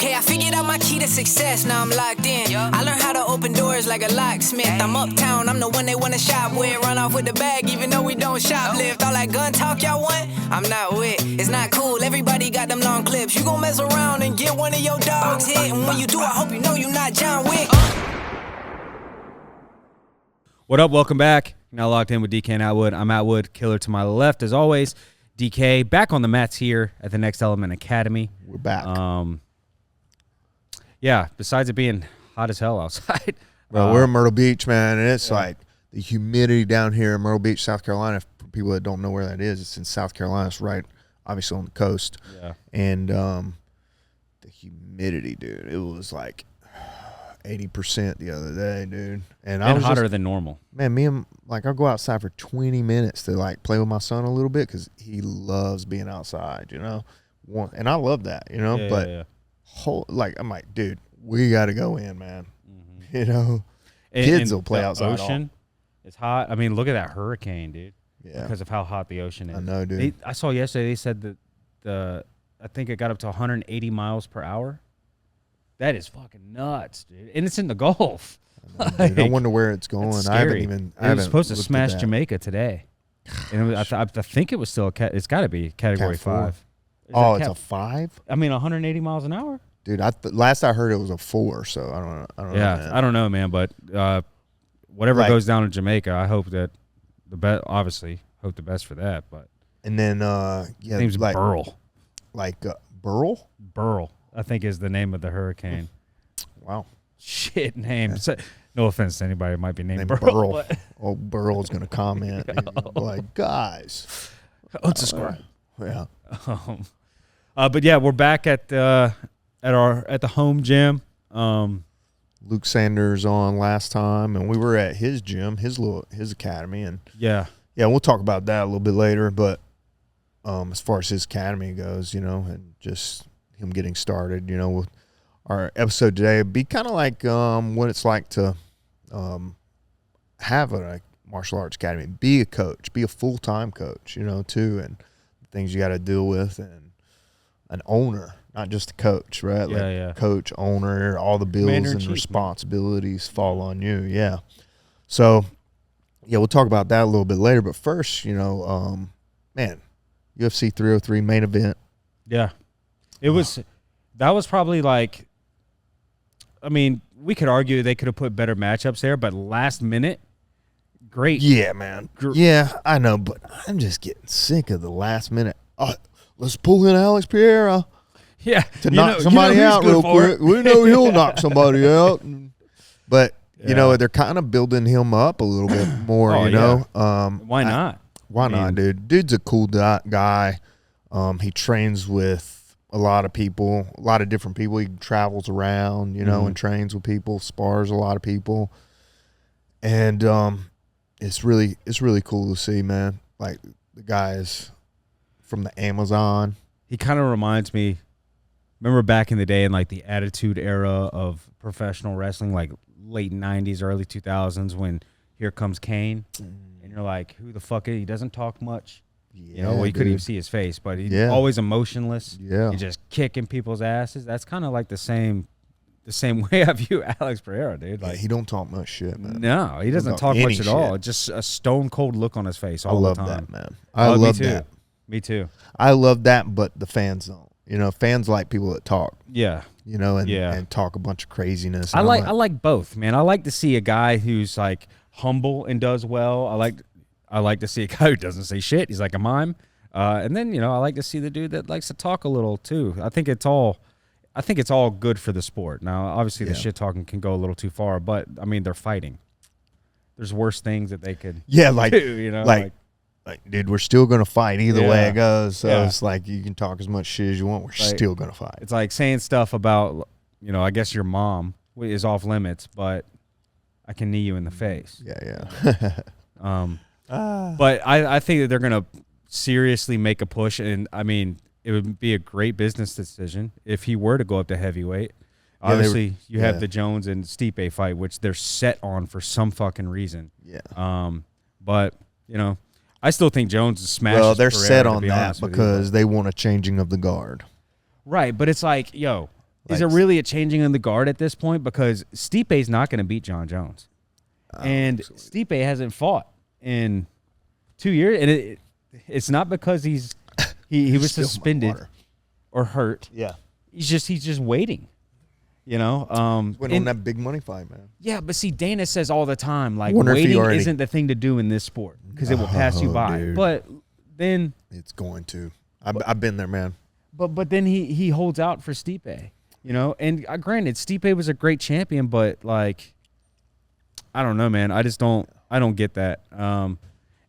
Okay, I figured out my key to success, now I'm locked in. I learned how to open doors like a locksmith. I'm uptown, I'm the one they wanna shop with. Run off with the bag even though we don't shoplift. All that gun talk y'all want, I'm not with. It's not cool, everybody got them long clips. You gon' mess around and get one of your dogs hit. And when you do, I hope you know you're not John Wick. What up? Welcome back. Now locked in with DK and Atwood. I'm Atwood, killer to my left as always. DK back on the mats here at the Next Element Academy. We're back. Yeah, besides it being hot as hell outside. Well, we're in Myrtle Beach, man, and it's like the humidity down here in Myrtle Beach, South Carolina. For people that don't know where that is, it's in South Carolina. It's right, obviously, on the coast. Yeah. And the humidity, dude, it was like 80% the other day, dude. And I was hotter than normal. Man, I'll go outside for 20 minutes to, like, play with my son a little bit because he loves being outside, you know. And I love that, you know. I'm like, dude, we got to go in, man. Mm-hmm. You know, kids will play outside. Ocean is hot. I mean, look at that hurricane, dude. Yeah. Because of how hot the ocean is. I know, dude. I saw yesterday they said that I think it got up to 180 miles per hour. That is fucking nuts, dude. And it's in the Gulf. Dude, I wonder where it's going. It's I haven't scary. even. It was supposed to smash Jamaica today, and I think it was still it's got to be Category 5. Oh, it's a 5. I mean, 180 miles an hour, dude. Last I heard it was a 4. So I don't know. Yeah, man. I don't know, man. But whatever goes down in Jamaica, I hope that the best. Obviously, hope the best for that. But and then his name's Burl. Burl. Burl, I think, is the name of the hurricane. Wow. Shit name. Yeah. No offense to anybody that might be named Burl. Oh, Burl's going to comment. Like, guys. It's a score. Yeah. But yeah, we're back at the home gym. Luke Sanders on last time, and we were at his gym, his academy, and yeah, we'll talk about that a little bit later. But as far as his academy goes, you know, and just him getting started, you know, with our episode today, it'd be kind of like what it's like to have a martial arts academy, be a coach, be a full-time coach, you know, too, and things you got to deal with, and an owner, not just a coach, right? Coach, owner, all the bills and responsibilities fall on you. Yeah. So, yeah, we'll talk about that a little bit later. But first, you know, UFC 303 main event. Yeah. That was probably like, I mean, we could argue they could have put better matchups there, but last minute, great. Yeah, man. Yeah, I know, but I'm just getting sick of the last minute. Let's pull in Alex Pereira. Yeah. To knock somebody out real quick. We know he'll knock somebody out. But, you know, they're kind of building him up a little bit more, you know. Why not? Why not, dude? Dude's a cool guy. He trains with a lot of people, a lot of different people. He travels around, you know, and trains with people, spars a lot of people. And it's really cool to see, man. Like, the guys from the Amazon. He kind of reminds me, remember back in the day in like the Attitude Era of professional wrestling, like late 90s, early 2000s, when Here Comes Kane, and you're like, who the fuck is he? He doesn't talk much. Yeah, you know, well, you couldn't even see his face, but he's always emotionless. Yeah. He's just kicking people's asses. That's kind of like the same way I view Alex Pereira, dude. Like, he don't talk much shit, man. No, he doesn't talk much at all. Just a stone cold look on his face all the time. I love that, man. I love that. Me too. I love that, but the fans don't. You know, fans like people that talk. Yeah. You know, and talk a bunch of craziness. I like both, man. I like to see a guy who's like humble and does well. I like to see a guy who doesn't say shit. He's like a mime. And then, you know, I like to see the dude that likes to talk a little too. I think it's all good for the sport. Now, obviously the shit talking can go a little too far, but I mean, they're fighting. There's worse things that they could do, you know, like, dude, we're still going to fight either way it goes. So it's like, you can talk as much shit as you want. We're still going to fight. It's like saying stuff about, you know, I guess your mom is off limits, but I can knee you in the face. Yeah. But I think that they're going to seriously make a push. And I mean, it would be a great business decision if he were to go up to heavyweight. Obviously, you have the Jones and Stipe fight, which they're set on for some fucking reason. Yeah. But, you know, I still think Jones is smashing. Well, they're set on that because they want a changing of the guard. Right, but it's like, yo, Is it really a changing in the guard at this point? Because Stipe's not going to beat John Jones. And Stipe hasn't fought in 2 years. And it's not because he was suspended or hurt. Yeah. He's just waiting. You know? Went on that big money fight, man. Yeah, but see, Dana says all the time, like, waiting isn't the thing to do in this sport because it will pass you by. Dude. But then... It's going to. I've been there, man. But then he holds out for Stipe. You know, and granted, Stipe was a great champion, but like, I don't know, man. I don't get that. And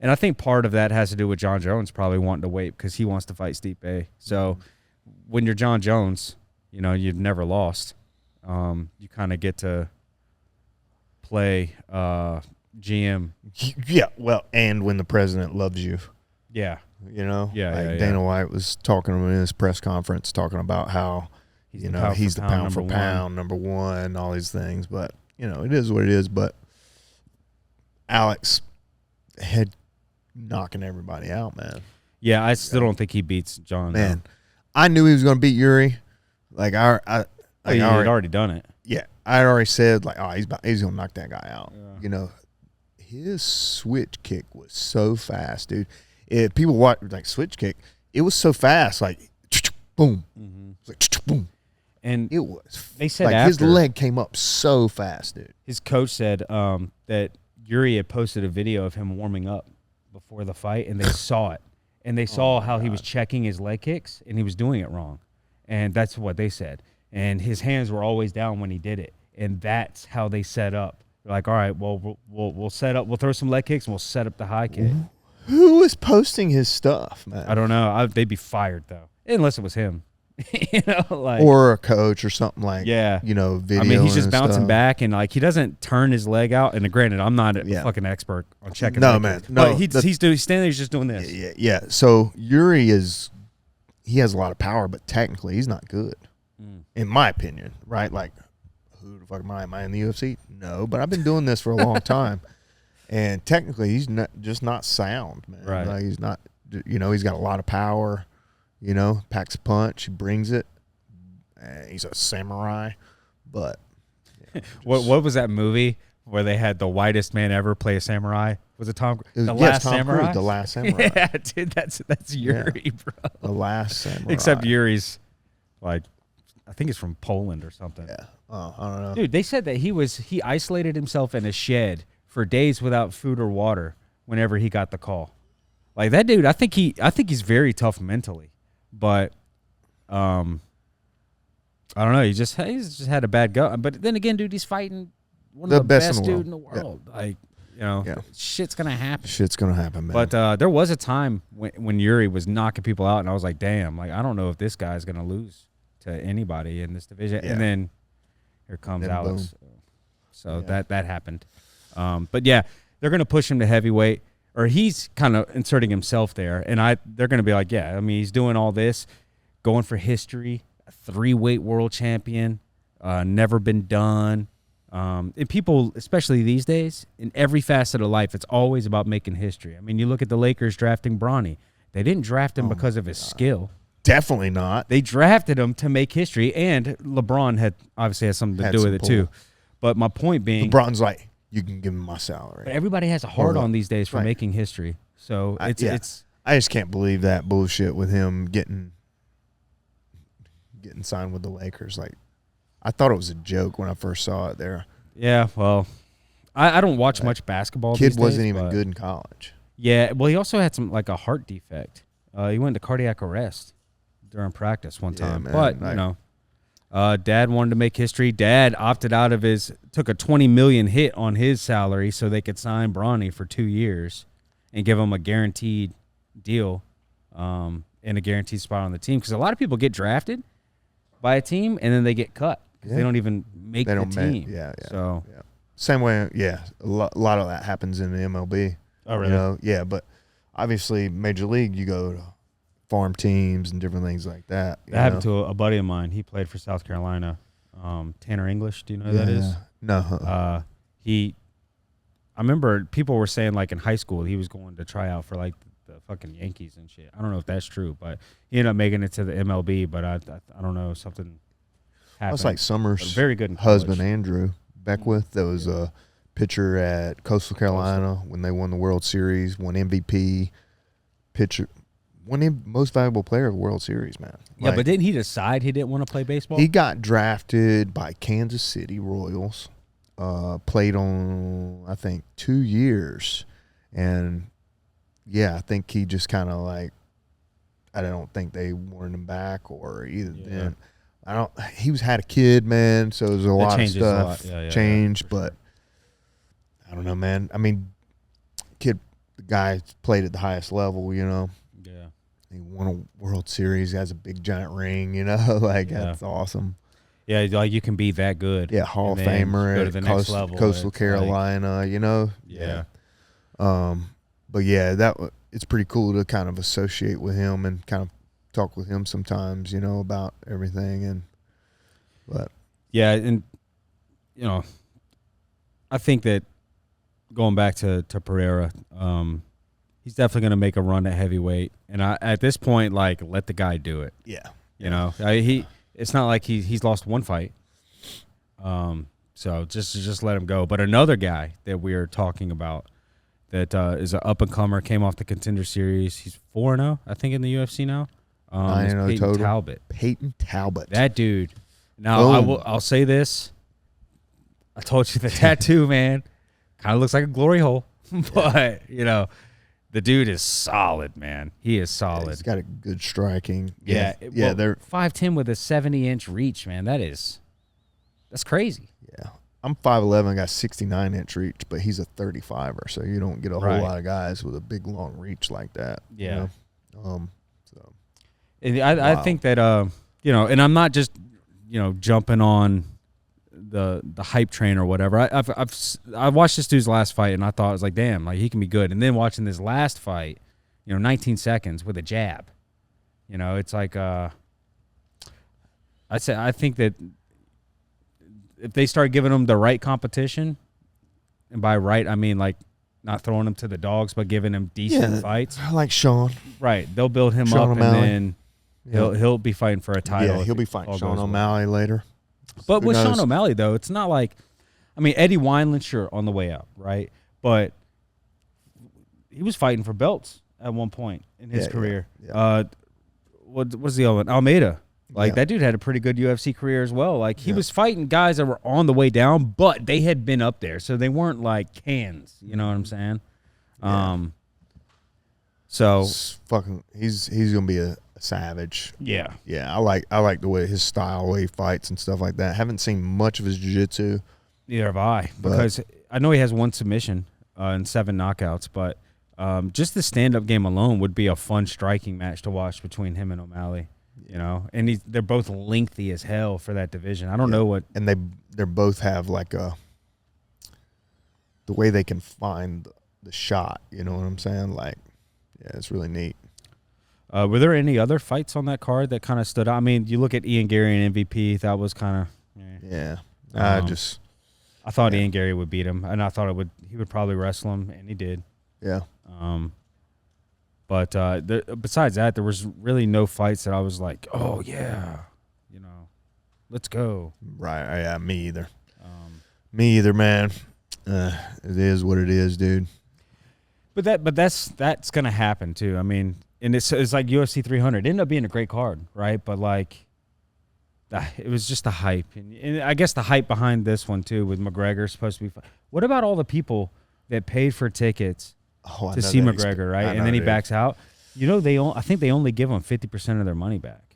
I think part of that has to do with John Jones probably wanting to wait because he wants to fight Stipe. So when you're John Jones, you know, you've never lost. You kind of get to play GM. Yeah, well, and when the president loves you. Yeah. You know? Yeah, Dana White was talking in his press conference, talking about how, he's the pound for pound, number one, all these things. But, you know, it is what it is. But Alex had knocking everybody out, man. Yeah, I still don't think he beats John. Man, I knew he was going to beat Yuri. Like, he had already done it. Yeah, I had already said, like, he's going to knock that guy out. Yeah. You know, his switch kick was so fast, dude. If people watch, like, switch kick, it was so fast, like, boom. Mm-hmm. It was like, boom. And it was. They said like his leg came up so fast, dude. His coach said that Yuri had posted a video of him warming up before the fight, and they saw it. And they saw how he was checking his leg kicks, and he was doing it wrong. And that's what they said. And his hands were always down when he did it. And that's how they set up. They're like, all right, well, we'll set up. We'll throw some leg kicks, and we'll set up the high kick. Who was posting his stuff, man? I don't know. They'd be fired, though, unless it was him. You know, like, or a coach or something like, yeah, you know, video. I mean, he's just bouncing back, and like he doesn't turn his leg out. And granted, I'm not a fucking expert on checking. No, man, no. But he's standing there, he's just doing this. Yeah. So Yuri has a lot of power, but technically he's not good, in my opinion. Right? Like, who the fuck am I? Am I in the UFC? No, but I've been doing this for a long time, and technically he's not sound, man. Right? Like, he's not. You know, he's got a lot of power. You know, packs a punch, he brings it. He's a samurai, but what was that movie where they had the whitest man ever play a samurai? Was it Tom? Last Samurai. The Last Samurai. Yeah, dude, that's Yuri, bro. The Last Samurai. Except Yuri's, like, I think it's from Poland or something. Yeah. Oh, I don't know. Dude, they said that he isolated himself in a shed for days without food or water whenever he got the call. Like, that dude, I think he's very tough mentally. But, I don't know. He's just had a bad go. But then again, dude, he's fighting one of the best dude in the world. Yeah. Like, you know, shit's gonna happen. Shit's gonna happen, man. But there was a time when Yuri was knocking people out, and I was like, damn, like I don't know if this guy's gonna lose to anybody in this division. Yeah. And then here comes Alex. So that happened. But yeah, they're gonna push him to heavyweight. Or he's kind of inserting himself there, and they're going to be like, yeah, I mean, he's doing all this, going for history, a 3-weight world champion, never been done. And people, especially these days, in every facet of life, it's always about making history. I mean, you look at the Lakers drafting Bronny. They didn't draft him because of his skill. Definitely not. They drafted him to make history, and LeBron obviously has something to do with it too. But my point being, LeBron's like, you can give him my salary. But everybody has a hard on these days for making history. So it's. I just can't believe that bullshit with him getting signed with the Lakers. Like, I thought it was a joke when I first saw it there. Yeah, well, I don't watch much basketball. Kid wasn't even good in college. Yeah, well, he also had a heart defect. He went into cardiac arrest during practice one time. Man, but you know. Dad wanted to make history. Dad opted out of took a $20 million hit on his salary so they could sign Bronny for 2 years and give him a guaranteed deal and a guaranteed spot on the team. Because a lot of people get drafted by a team and then they get cut because they don't even make the team. So same way, a lot of that happens in the MLB. Oh, really? You know? Yeah, but obviously Major League, you go to farm teams and different things like that. That happened to a buddy of mine. He played for South Carolina. Tanner English. Do you know who that is? No. I remember people were saying like in high school he was going to try out for like the fucking Yankees and shit. I don't know if that's true, but he ended up making it to the MLB. But I don't know, something happening. That's like Summer's very good husband, Andrew Beckwith. That was a pitcher at Coastal Carolina when they won the World Series, won MVP, most valuable player of the World Series, man. Yeah, but didn't he decide he didn't want to play baseball? He got drafted by Kansas City Royals, played on, I think, 2 years. And, yeah, I think he just kind of like, I don't think they wanted him back or either then. He had a kid, man, so there's a lot of stuff changed, but I don't know, man. I mean, the guy played at the highest level, you know. Yeah. He won a World Series, has a big giant ring, you know, like that's awesome. Yeah, like you can be that good. Yeah, Hall of Famer at Coastal Carolina, like, you know. Yeah. But yeah, it's pretty cool to kind of associate with him and kind of talk with him sometimes, you know, about everything but yeah, and you know, I think that going back to Pereira, he's definitely going to make a run at heavyweight, and at this point, like, let the guy do it. Yeah, you know, it's not like he's lost one fight, so just let him go. But another guy that we are talking about that is an up and comer, came off the Contender Series. He's 4-0, I think, in the UFC now. 9-0 total. Talbot. Peyton Talbot. That dude. Now I'll say this. I told you the tattoo, man, kind of looks like a glory hole, but you know, the dude is solid, man. He is solid. Yeah, he's got a good striking. Yeah. They're 5'10" with a 70-inch reach, man. That's crazy. Yeah. I'm 5'11", got 69-inch reach, but he's a 35er, so you don't get a whole lot of guys with a big long reach like that. Yeah. You know? And I think that you know, and I'm not just, you know, jumping on the hype train or whatever. I watched this dude's last fight and I thought, it was like, damn, like he can be good. And then watching this last fight, you know, 19 seconds with a jab, you know, it's like I think that if they start giving him the right competition, and by right I mean like not throwing him to the dogs, but giving him decent fights, like Sean, right? They'll build him up, O'Malley. And then he'll be fighting for a title. Yeah, he'll be fighting Sean O'Malley later. But with Sean O'Malley, though, it's not like, I mean, Eddie Wineland, sure, on the way up, right? But he was fighting for belts at one point in his career. Yeah. What's the other one? Almeida. Like, that dude had a pretty good UFC career as well. Like, he was fighting guys that were on the way down, but they had been up there, so they weren't like cans. You know what I'm saying? Yeah. So he's gonna be a savage. Yeah. I like the way his style, way he fights and stuff like that. Haven't seen much of his jiu-jitsu. Neither have I, because I know he has one submission and 7 knockouts, but just the stand-up game alone would be a fun striking match to watch between him and O'Malley. You know, and they're both lengthy as hell for that division. I don't know what, and they both have like the way they can find the shot. You know what I'm saying? Like, yeah, it's really neat. Were there any other fights on that card that kind of stood out? I mean, you look at Ian Gary and MVP. That was kind of I thought Ian Gary would beat him, and I thought he would probably wrestle him, and he did. Yeah. But besides that, there was really no fights that I was like, oh yeah, you know, let's go. Right. Yeah. Me either. Me either, man. It is what it is, dude. But that's gonna happen too. I mean, and it's like UFC 300. It ended up being a great card, right? But like, it was just the hype, and I guess the hype behind this one too, with McGregor supposed to be. What about all the people that paid for tickets to see McGregor, right? And then he backs out. You know, I think they only give them 50% of their money back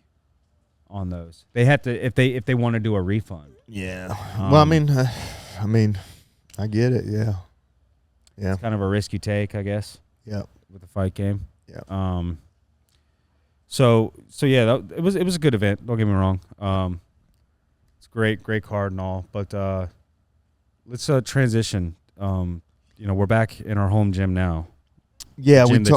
on those. They have to if they want to do a refund. Yeah. Well, I mean, I get it. Yeah. Yeah. It's kind of a risk you take, I guess. Yeah. With the fight game. Yeah. So yeah, it was a good event. Don't get me wrong. It's great card and all. But let's transition. You know, we're back in our home gym now. Yeah, and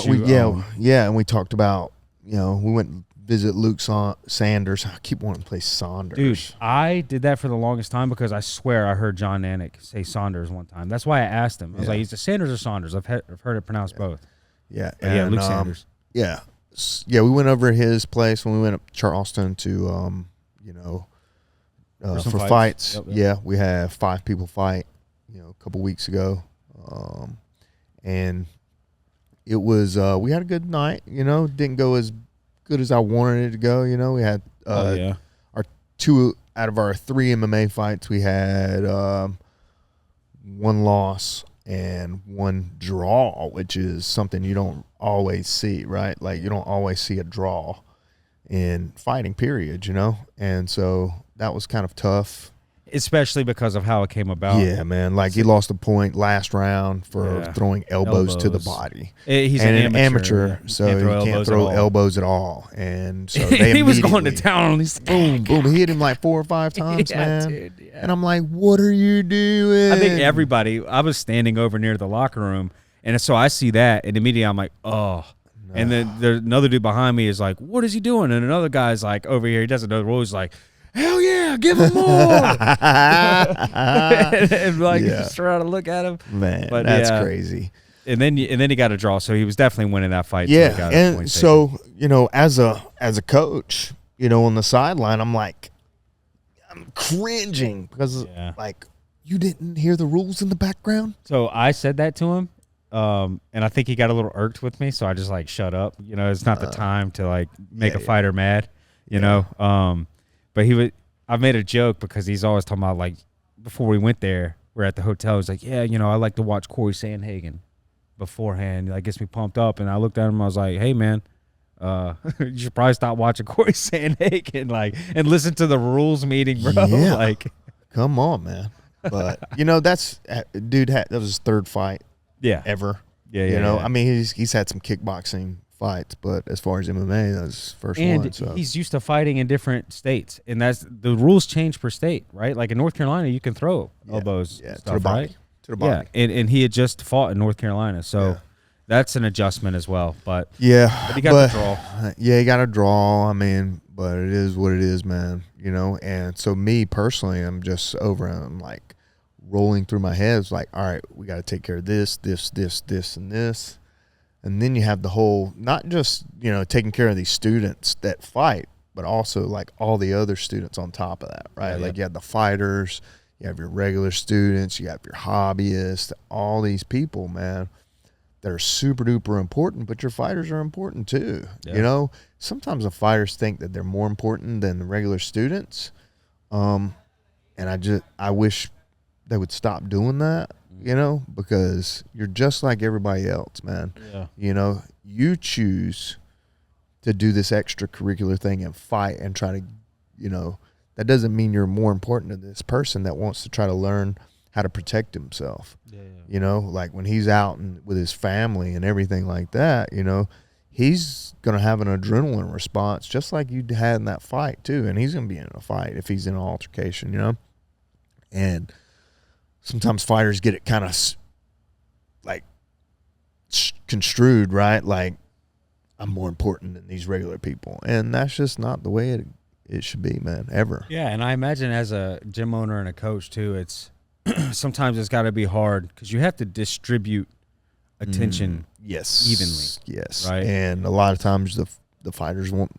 we talked about, you know, we went and visit Luke Sanders. I keep wanting to play Saunders. Dude, I did that for the longest time because I swear I heard John Anik say Saunders one time. That's why I asked him. I was like, "Is it Sanders or Saunders?" I've heard it pronounced both. Yeah, Luke Sanders. Yeah, we went over at his place when we went up to Charleston to, you know, for fights. Yeah, we had 5 people fight, a couple weeks ago, and it was we had a good night. Didn't go as good as I wanted it to go. We had our 2 out of our 3 MMA fights. We had 1 loss and 1 draw, which is something you don't always see, right? Like you don't always see a draw in fighting, period. And so that was kind of tough. Especially because of how it came about. Yeah, man. Like he lost a point last round for throwing elbows to the body. He's an amateur, so he can't throw elbows at all. And so they he was going to town on these. Boom, boom. He hit him like 4 or 5 times, man. Dude, yeah. And I'm like, what are you doing? I think I was standing over near the locker room, and so I see that, and immediately I'm like, oh. No. And then there's another dude behind me is like, what is he doing? And another guy's like over here, he doesn't know the rules. He's like, hell yeah, give him more. and just trying to look at him. Man, but that's crazy. And then he got a draw, so he was definitely winning that fight. Yeah, and so, as a coach, on the sideline, I'm like, I'm cringing because like, you didn't hear the rules in the background? So I said that to him. And I think he got a little irked with me, so I just like shut up. It's not the time to like make a fighter mad, But I made a joke because he's always talking about, like, before we went there, we're at the hotel. He's like, yeah, I like to watch Corey Sandhagen beforehand. Like, gets me pumped up. And I looked at him, I was like, hey, man, you should probably stop watching Corey Sandhagen, and listen to the rules meeting, bro. Yeah. Like, come on, man. But, that's, dude, that was his 3rd fight ever. Yeah. I mean, he's had some kickboxing fights, but as far as MMA, that was his first one. And he's used to fighting in different states, and that's the rules change per state, right? Like in North Carolina, you can throw elbows, stuff, to the body, right? To the body. Yeah, and he had just fought in North Carolina, so that's an adjustment as well. But he got the draw. Yeah, he got a draw. I mean, but it is what it is, man. And so me personally, I'm just over. I'm like rolling through my head. It's like, all right, we got to take care of this, and this. And then you have the whole, not just, taking care of these students that fight, but also like all the other students on top of that, right? Like you have the fighters, you have your regular students, you have your hobbyists, all these people, man, that are super duper important, but your fighters are important too. Yeah. Sometimes the fighters think that they're more important than the regular students. And I wish they would stop doing that. Because you're just like everybody else, man. Yeah. You choose to do this extracurricular thing and fight and try to, that doesn't mean you're more important to this person that wants to try to learn how to protect himself. Yeah. Like when he's out and with his family and everything like that, he's going to have an adrenaline response just like you had in that fight too. And he's going to be in a fight if he's in an altercation, And sometimes fighters get it kind of like construed, right? Like, I'm more important than these regular people. And that's just not the way it should be, man, ever. Yeah, and I imagine as a gym owner and a coach too, it's sometimes it's got to be hard because you have to distribute attention evenly. Yes. Right. And a lot of times the fighters want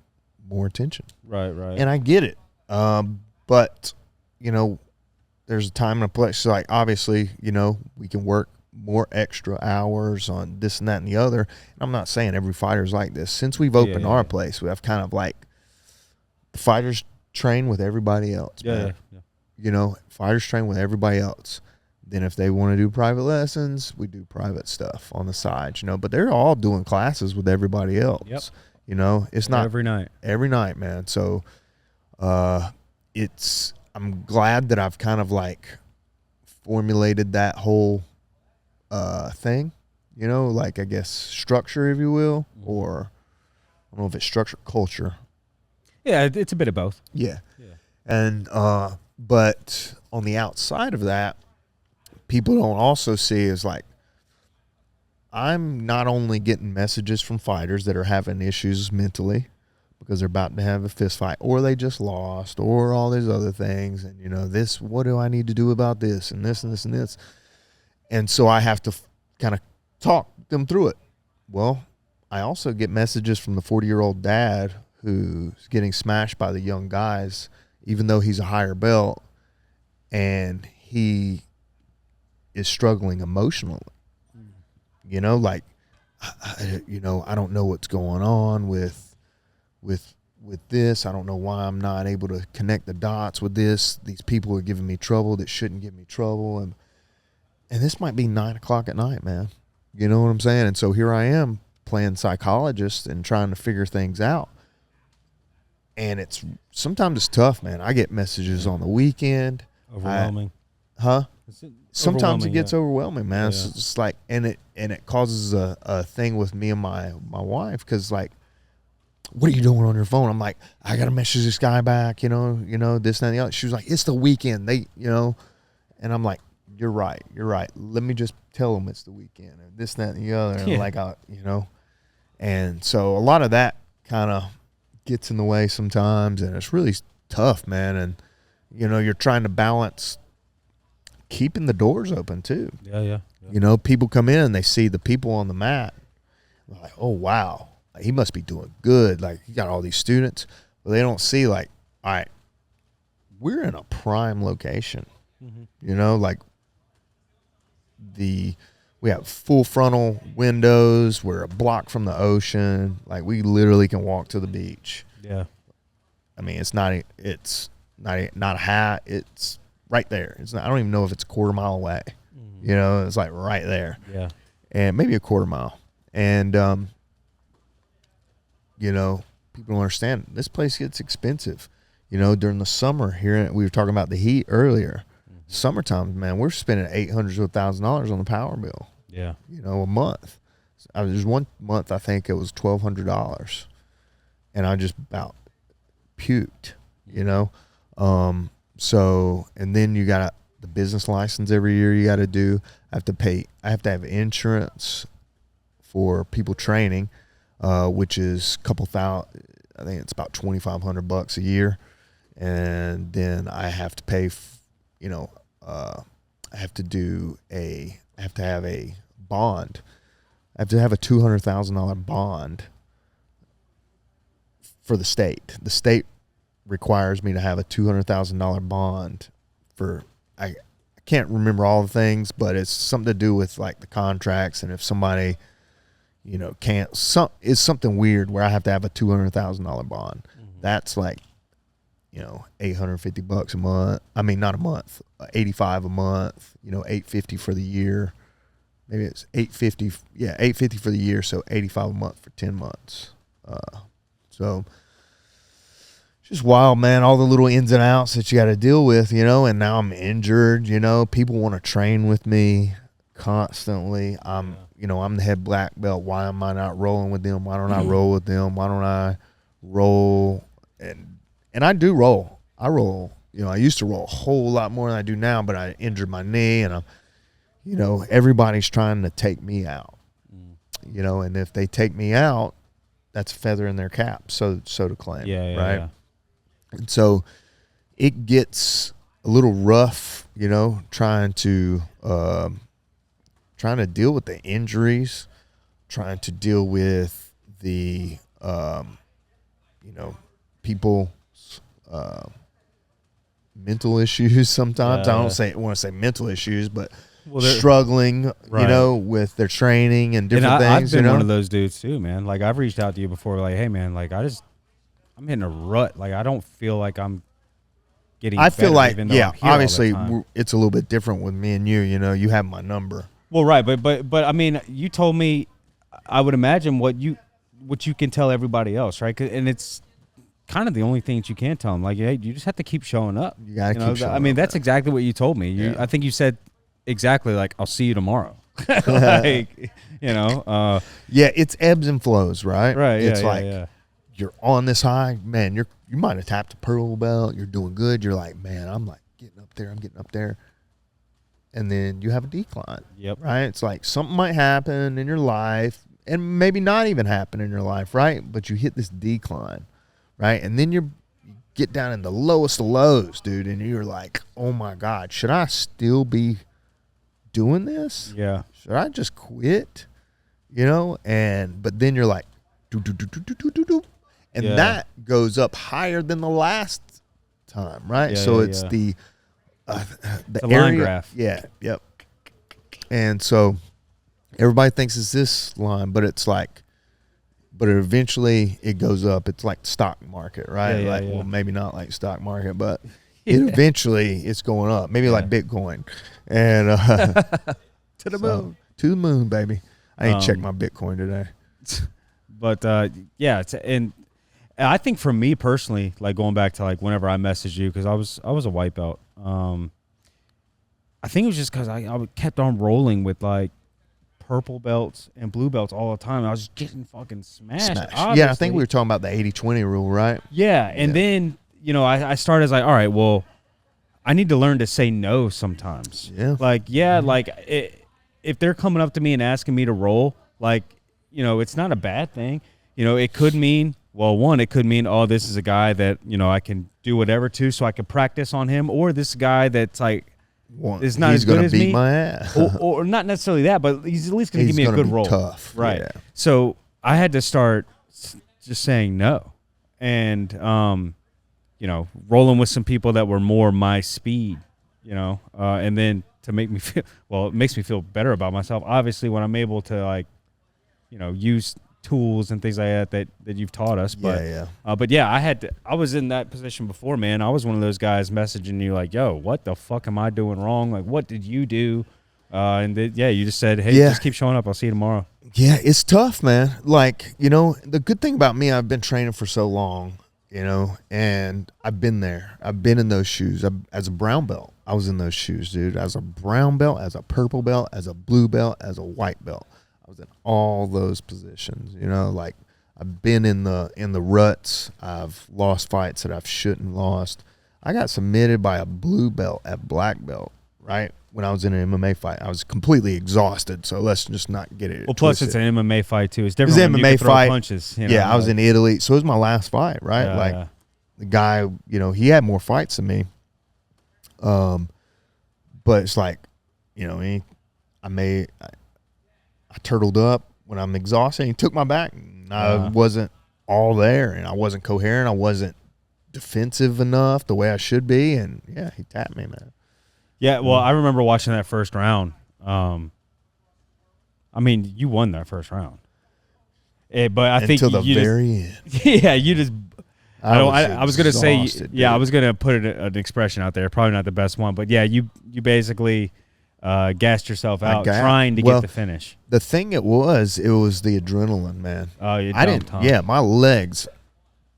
more attention. Right. And I get it. But, there's a time and a place. So like obviously, we can work more extra hours on this and that and the other. And I'm not saying every fighter's like this. Since we've opened our place, we have kind of like the fighters train with everybody else. Man. Fighters train with everybody else. Then if they want to do private lessons, we do private stuff on the side, but they're all doing classes with everybody else. Yep. It's not every night, man. So, I'm glad that I've kind of like formulated that whole thing, like I guess structure, if you will, or I don't know if it's structure, culture. Yeah, it's a bit of both. Yeah. And but on the outside of that, people don't also see is like I'm not only getting messages from fighters that are having issues mentally because they're about to have a fist fight or they just lost or all these other things. And, this, what do I need to do about this and this and this and this? And so I have to kind of talk them through it. Well, I also get messages from the 40-year-old dad who's getting smashed by the young guys even though he's a higher belt, and he is struggling emotionally. You know, like, I don't know what's going on with this. I don't know why I'm not able to connect the dots with this. These people are giving me trouble that shouldn't give me trouble. And this might be 9 o'clock at night, man. You know what I'm saying? And so here I am playing psychologist and trying to figure things out. And sometimes it's tough, man. I get messages on the weekend. Overwhelming. Sometimes it gets overwhelming, man. Yeah. It's like, and it causes a thing with me and my wife, because like, what are you doing on your phone? I'm like, I gotta message this guy back, this, that, and the other. She was like, it's the weekend, and I'm like, you're right. Let me just tell them it's the weekend, and this, that, and the other. Yeah. Like, and so a lot of that kind of gets in the way sometimes, and it's really tough, man. And you're trying to balance keeping the doors open too. Yeah. People come in, they see the people on the mat, they're like, oh wow, he must be doing good. Like, he got all these students, but they don't see, like, all right, we're in a prime location. Mm-hmm. Like, we have full frontal windows. We're a block from the ocean. Like, we literally can walk to the beach. Yeah. I mean, it's not a hat. It's right there. I don't even know if it's a quarter mile away. Mm-hmm. It's like right there. Yeah. And maybe a quarter mile. And, people don't understand. This place gets expensive. During the summer here, we were talking about the heat earlier. Mm-hmm. Summertime, man, we're spending $800 to $1,000 on the power bill. Yeah. A month. There's one month, I think it was $1,200. And I just about puked, So, and then you got the business license every year you got to do. I have to have insurance for people training, which is I think it's about $2,500 a year. And then I have to pay, I have to have a bond. I have to have a $200,000 bond for the state. The state requires me to have a $200,000 bond for, I can't remember all the things, but it's something to do with like the contracts. And if somebody, it's something weird where I have to have a $200,000 bond. Mm-hmm. That's like, $850 a month. I mean, not a month, $85 a month, $850 for the year. Maybe it's $850. Yeah, $850 for the year. So $85 a month for 10 months. So just wild, man. All the little ins and outs that you got to deal with, and now I'm injured, people want to train with me constantly. I'm the head black belt. Why am I not rolling with them? Why don't I roll with them? Why don't I roll? And I do roll. I roll. I used to roll a whole lot more than I do now, but I injured my knee, and everybody's trying to take me out. And if they take me out, that's a feather in their cap, so to claim. Yeah, right? Yeah. And so it gets a little rough, trying to deal with the injuries, trying to deal with the people's mental issues sometimes. Yeah, I don't want to say mental issues, but well, struggling, right. With their training and different things. I've been one of those dudes too, man. Like, I've reached out to you before, like, hey man, like I'm hitting a rut. Like, I don't feel like I'm getting better, feel like, even though I'm here obviously all the time. It's a little bit different with me and you, you have my number. Well, right. But I mean, you told me, I would imagine what you can tell everybody else, right? And it's kind of the only thing that you can tell them. Like, hey, you just have to keep showing up. You got to keep showing up. I mean, that's exactly what you told me. I think you said exactly, like, I'll see you tomorrow. Like, yeah, it's ebbs and flows, right? Right. It's you're on this high, man. You might have tapped a purple belt. You're doing good. You're like, man, I'm like getting up there. And then you have a decline. Yep. Right. It's like something might happen in your life, and maybe not even happen in your life, right? But you hit this decline, right? And then you get down in the lowest of lows, dude, and you're like, oh my God, should I still be doing this? Yeah. Should I just quit? But then you're like, do. And that goes up higher than the last time, right? Yeah, so yeah, it's yeah. the line area, graph. Yeah, yep. And so everybody thinks it's this line, but it's like, but eventually it goes up. It's like stock market, right? Yeah, like, yeah. well, maybe not like stock market, but it eventually it's going up. Maybe like Bitcoin, and To the moon. to the moon, baby. I ain't checked my Bitcoin today. But and I think for me personally, like going back to like whenever I messaged you, because I was a white belt. I think it was just because I kept on rolling with like purple belts and blue belts all the time. I was just getting fucking smashed. Yeah, I think we were talking about the 80-20 rule, right? Yeah, and then I started as like, all right, well, I need to learn to say no sometimes. Yeah, like if they're coming up to me and asking me to roll, like it's not a bad thing. It could mean, well, one, it could mean, oh, this is a guy that I can do whatever to, so I can practice on him, or this guy that's like. Is not as good as me. He's gonna beat my ass, or not necessarily that, but he's at least gonna give me a good roll. Tough, right? Yeah. So I had to start just saying no, and rolling with some people that were more my speed, and then to make me feel it makes me feel better about myself. Obviously, when I'm able to like, use tools and things like that you've taught us. But I was in that position before, man. I was one of those guys messaging you like, yo, what the fuck am I doing wrong? Like, what did you do? You just said, hey, just keep showing up. I'll see you tomorrow. Yeah, it's tough, man. Like, the good thing about me, I've been training for so long, and I've been there. I've been in those shoes. As a brown belt, I was in those shoes, dude. As a brown belt, as a purple belt, as a blue belt, as a white belt. I was in all those positions, like I've been in the ruts. I've lost fights that I shouldn't lost. I got submitted by a blue belt at black belt, right? When I was in an MMA fight, I was completely exhausted. So let's just not get it. Well, plus twisted. it's an MMA fight too. It's different. It was an MMA fight. Punches. I was in Italy, so it was my last fight, right? The guy, he had more fights than me. But it's like, I turtled up when I'm exhausted. He took my back. And I wasn't all there, and I wasn't coherent. I wasn't defensive enough the way I should be, and he tapped me, man. Yeah, well, I remember watching that first round. I mean, you won that first round, but I think until the very end. Yeah, you just. I was gonna say, dude. I was gonna put an expression out there. Probably not the best one, but yeah, you basically. Gassed yourself out trying to get the finish. The thing it was the adrenaline, man. Oh, I didn't. Yeah, my legs,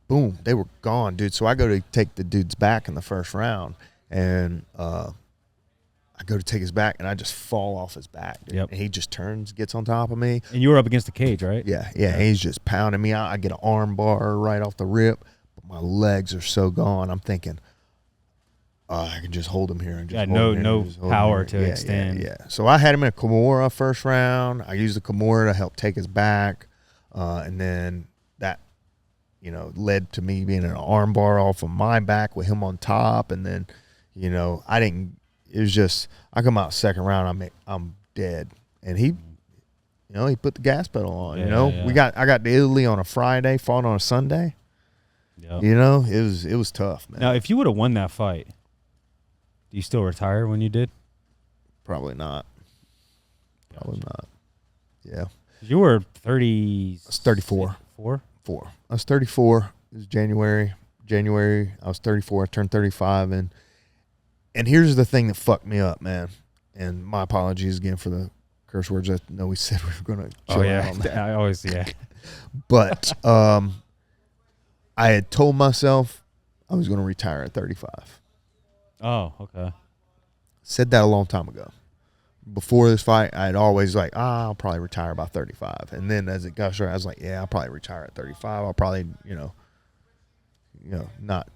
boom, they were gone, dude. So I go to take the dude's back in the first round, and I go to take his back, and I just fall off his back. Dude. Yep. And he just turns, gets on top of me. And you were up against the cage, right? Yeah. And he's just pounding me out. I get an arm bar right off the rip, but my legs are so gone. I'm thinking, I can just hold him here and just no power to extend. Yeah. So I had him in a Kimura first round. I used the Kimura to help take his back, and then that, led to me being an arm bar off of my back with him on top, and then, I didn't. It was just I come out second round, I'm dead, and he put the gas pedal on. I got to Italy on a Friday, fought on a Sunday. Yep. It was tough, man. Now, if you would have won that fight. Do you still retire when you did? Probably not. Probably not. Yeah. You were 30. I was 34. 4? I was 34. It was January. I was 34. I turned 35. And here's the thing that fucked me up, man. And my apologies again for the curse words. I know we said we were going to chill out on that. I always, But I had told myself I was going to retire at 35. Oh, okay. Said that a long time ago. Before this fight, I had always like, I'll probably retire by 35. And then as it got started, I was like, I'll probably retire at 35. I'll probably, not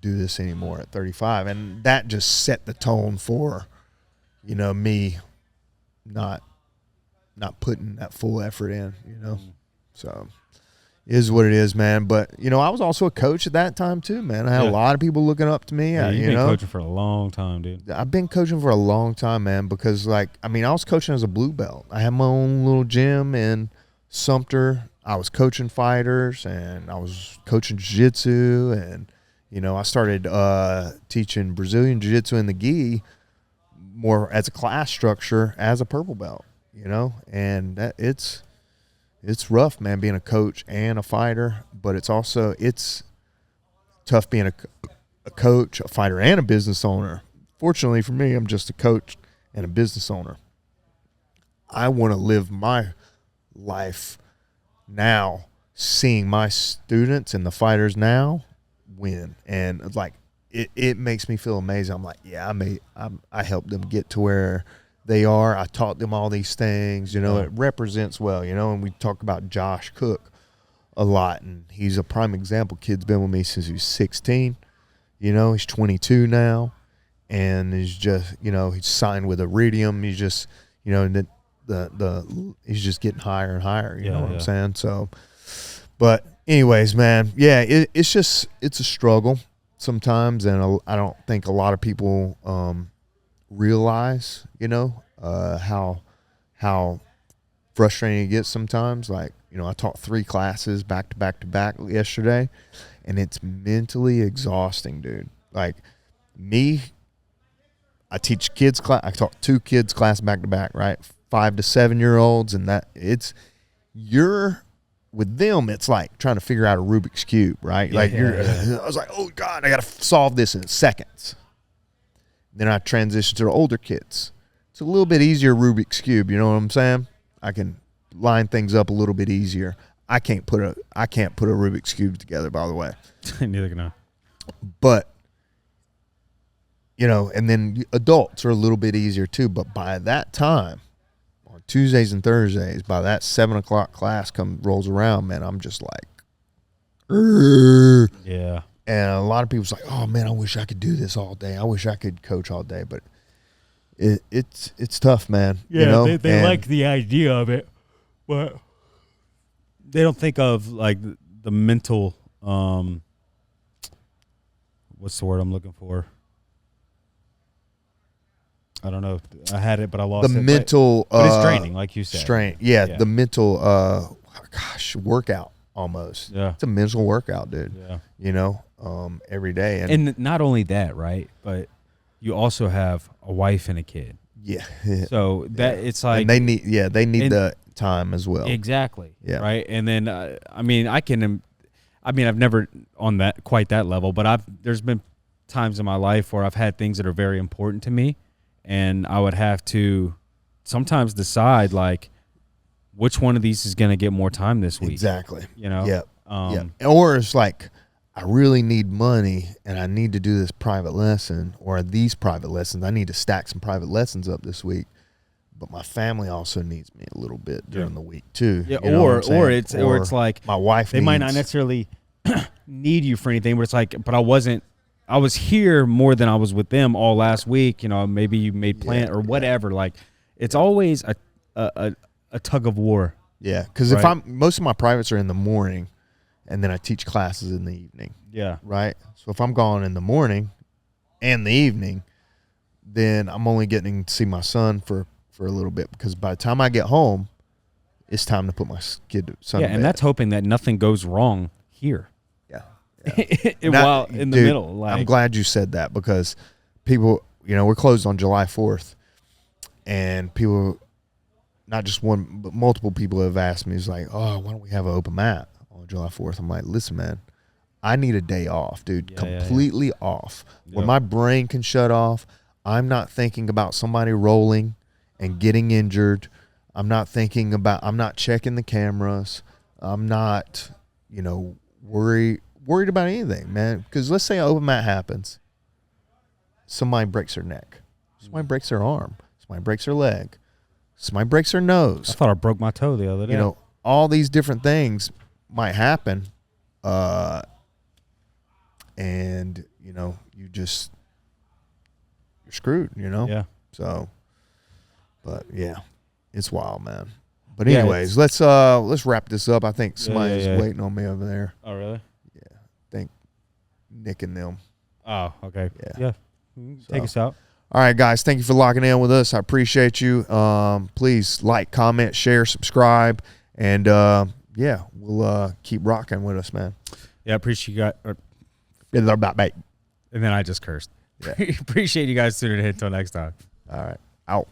do this anymore at 35. And that just set the tone for, me not putting that full effort in, So it is what it is, man. But, I was also a coach at that time too, man. I had a lot of people looking up to me. You've been coaching for a long time, dude. I've been coaching for a long time, man, because I was coaching as a blue belt. I had my own little gym in Sumter. I was coaching fighters, and I was coaching jiu-jitsu, and, You know, I started teaching Brazilian Jiu-Jitsu in the gi more as a class structure as a purple belt, you know, and it's rough, man, being a coach and a fighter, but it's tough being a coach, a fighter, and a business owner. Fortunately for me, I'm just a coach and a business owner. I want to live my life now, seeing my students and the fighters now win, and like it makes me feel amazing. I'm like, yeah, I helped them get to where they are. I taught them all these things, you know. It represents well, you know. And we talk about Josh Cook a lot, and he's a prime example. Kid's been with me since he was 16. You know, he's 22 now, and he's just, you know, he's signed with Iridium. He's just, you know, and he's just getting higher and higher. You know what I'm saying? So, but anyways, man, yeah, it's a struggle sometimes, and I don't think a lot of people realize, you know, how frustrating it gets sometimes. Like, you know, I taught 3 classes back to back yesterday, and it's mentally exhausting, dude. Like me, I teach kids class. I taught 2 kids class back to back, right? 5 to 7 year olds, and with them, it's like trying to figure out a Rubik's Cube, right? I was like, oh God, I got to solve this in seconds. Then I transitioned to the older kids. It's a little bit easier Rubik's Cube, you know what I'm saying? I can line things up a little bit easier. I can't put a Rubik's Cube together, by the way. Neither can I. But, you know, and then adults are a little bit easier too. But by that time, on Tuesdays and Thursdays, by that 7 o'clock class rolls around, man, I'm just like, yeah. And a lot of people's like, oh man, I wish I could do this all day. I wish I could coach all day. But it's tough, man. Yeah, you know? they like the idea of it, but they don't think of like the mental. What's the word I'm looking for? I don't know. I had it, but I lost the it. mental. But it's draining, like you said. Strain. Yeah, the mental. Workout almost. Yeah, it's a mental workout, dude. Yeah, you know, every day, and not only that, right? But you also have a wife and a kid. Yeah. So that it's like and they need the time as well. Exactly. Yeah. Right. And then I've never on that quite that level, but there's been times in my life where I've had things that are very important to me, and I would have to sometimes decide like which one of these is going to get more time this week. Exactly. You know. Yeah. Or it's like, I really need money and I need to do this private lesson or these private lessons. I need to stack some private lessons up this week, but my family also needs me a little bit during the week too. Yeah. You know Or it's like my wife. They might not necessarily need you for anything, but it's like, but I was here more than I was with them all last week. You know, maybe you made plan or whatever. Like, it's always a tug of war. Yeah, because if most of my privates are in the morning, and then I teach classes in the evening. Yeah. Right? So if I'm gone in the morning and the evening, then I'm only getting to see my son for a little bit, because by the time I get home, it's time to put my son to bed. And that's hoping that nothing goes wrong here. Yeah. While in the middle. Like, I'm glad you said that, because people, you know, we're closed on July 4th, and people, not just one, but multiple people have asked me, it's like, oh, why don't we have an open mat on July 4th? I'm like, listen, man, I need a day off, dude, completely off, where my brain can shut off. I'm not thinking about somebody rolling and getting injured. I'm not checking the cameras. I'm not, you know, worried about anything, man. Because let's say an open mat happens. Somebody breaks their neck. Somebody breaks their arm. Somebody breaks their leg. Somebody breaks their nose. I thought I broke my toe the other day. You know, all these different things might happen. And, you know, you're screwed, you know? Yeah. So, but yeah, it's wild, man. But anyways, let's wrap this up. I think somebody's waiting on me over there. Oh, really? Yeah. I think Nick and them. Oh, okay. Yeah. Take us out. All right, guys. Thank you for logging in with us. I appreciate you. Please like, comment, share, subscribe, and we'll keep rocking with us, man. Yeah, I appreciate you guys. And then I just cursed. Yeah. Appreciate you guys tuning in. Until next time. All right. Out.